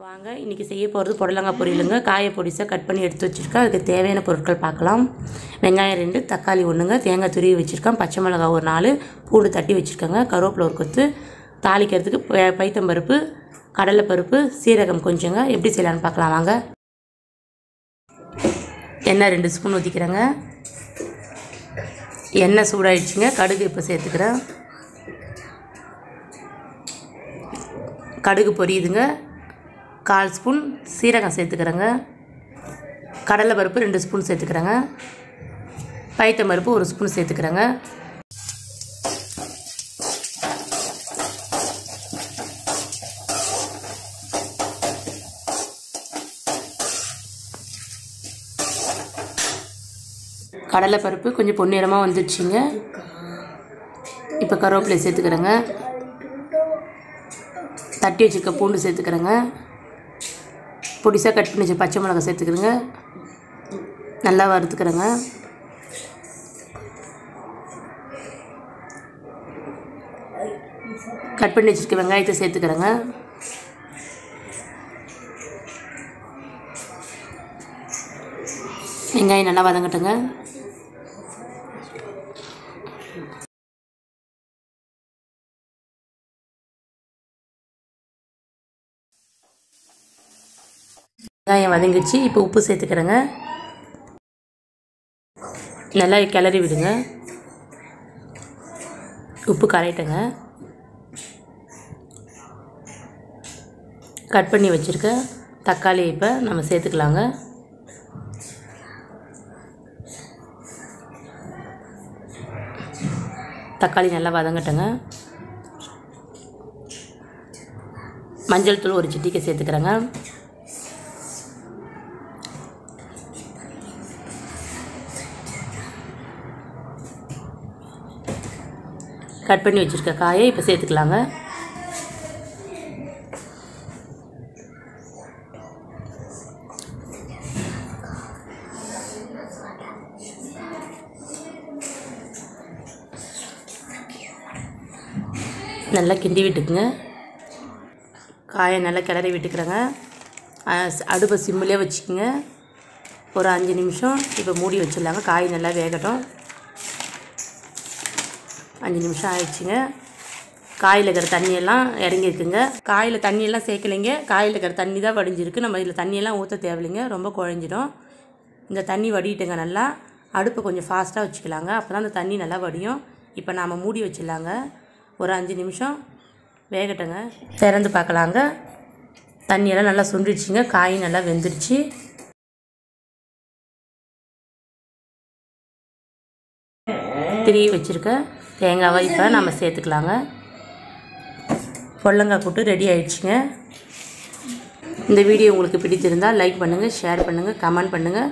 வாங்க இன்றைக்கி செய்ய போகிறது புடலங்காய் பொரியலுங்க. காயை பொடிசாக கட் பண்ணி எடுத்து வச்சுருக்கேன். அதுக்கு தேவையான பொருட்கள் பார்க்கலாம். வெங்காயம் 2, தக்காளி 1ங்க, தேங்காய் துருவி வச்சுருக்கேன், பச்சை மிளகாய் ஒரு 4, பூண்டு தட்டி வச்சுருக்கேங்க, கருவேப்பிலை ஒரு கொத்து, தாளிக்கிறதுக்கு பைத்தம்பருப்பு, கடலைப்பருப்பு, சீரகம் கொஞ்சங்க. எப்படி செய்யலான்னு பார்க்கலாம் வாங்க. எண்ணெய் 2 ஸ்பூன் ஊற்றிக்கிறேங்க. எண்ணெய் சூடாயிடுச்சுங்க. கடுகு இப்போ சேர்த்துக்கிறேன். கடுகு பொரியுதுங்க. 1/4 ஸ்பூன் சீரகம் சேர்த்துக்கிறேங்க. கடலைப்பருப்பு 2 ஸ்பூன் சேர்த்துக்கிறேங்க. பைத்தம்பருப்பு 1 ஸ்பூன் சேர்த்துக்கிறேங்க. கடலைப்பருப்பு கொஞ்சம் பொன்னிறமாக வந்துடுச்சுங்க. இப்போ கருவேப்பிலை சேர்த்துக்கிறேங்க. தட்டி வச்சுருக்க பூண்டு சேர்த்துக்கிறேங்க. பொடிசாக கட் பண்ணி வச்ச பச்சை மிளகாய் சேர்த்துக்கிறேங்க. நல்லா வறுத்துக்கிறேங்க. கட் பண்ணி வச்சுருக்க வெங்காயத்தை சேர்த்துக்கிறேங்க. வெங்காயம் நல்லா வதங்கட்டுங்க. வெங்காயம் வதங்கிடுச்சு. இப்போ உப்பு சேர்த்துக்கிறேங்க. நல்லா கிளறி விடுங்க. உப்பு கரையிட்டுங்க. கட் பண்ணி வச்சுருக்க தக்காளி இப்போ நம்ம சேர்த்துக்கலாங்க. தக்காளி நல்லா வதங்கட்டுங்க. மஞ்சள் தூள் 1 சிட்டிகை சேர்த்துக்கிறேங்க. கட் பண்ணி வச்சுருக்க காயை இப்போ சேர்த்துக்கலாங்க. நல்லா கிண்டி விட்டுக்குங்க. காயை நல்லா கிளறி விட்டுக்கிறேங்க. அடுப்பை சிம்மிலே வச்சுக்கோங்க. ஒரு 5 நிமிஷம் இப்போ மூடி வச்சிடலாங்க. காய் நல்லா வேகட்டும். 5 நிமிஷம் ஆயிடுச்சுங்க. காயில் இருக்கிற தண்ணியெல்லாம் இறங்கியிருக்குங்க. காயில் தண்ணியெல்லாம் சேர்க்கலைங்க. காயில் இருக்கிற தண்ணி தான் வடிஞ்சிருக்கு. நம்ம இதில் தண்ணியெல்லாம் ஊற்ற தேவையில்லைங்க. ரொம்ப குழஞ்சிடும். இந்த தண்ணி வடிட்டுங்க. நல்லா அடுப்பை கொஞ்சம் ஃபாஸ்ட்டாக வச்சுக்கலாங்க. அப்போ தான் அந்த தண்ணி நல்லா வடியும். இப்போ நாம் மூடி வச்சிடலாங்க. ஒரு 5 நிமிஷம் வேகட்டுங்க. திறந்து பார்க்கலாங்க. தண்ணியெல்லாம் நல்லா சுண்டிடுச்சுங்க. காய் நல்லா வெந்துடுச்சு. திருவி வச்சுருக்க தேங்காவை இப்போ நம்ம சேர்த்துக்கலாங்க. புடலங்காய் கூட்டு ரெடி ஆயிடுச்சுங்க. இந்த வீடியோ உங்களுக்கு பிடித்திருந்தால் லைக் பண்ணுங்கள், ஷேர் பண்ணுங்கள், கமெண்ட் பண்ணுங்கள்.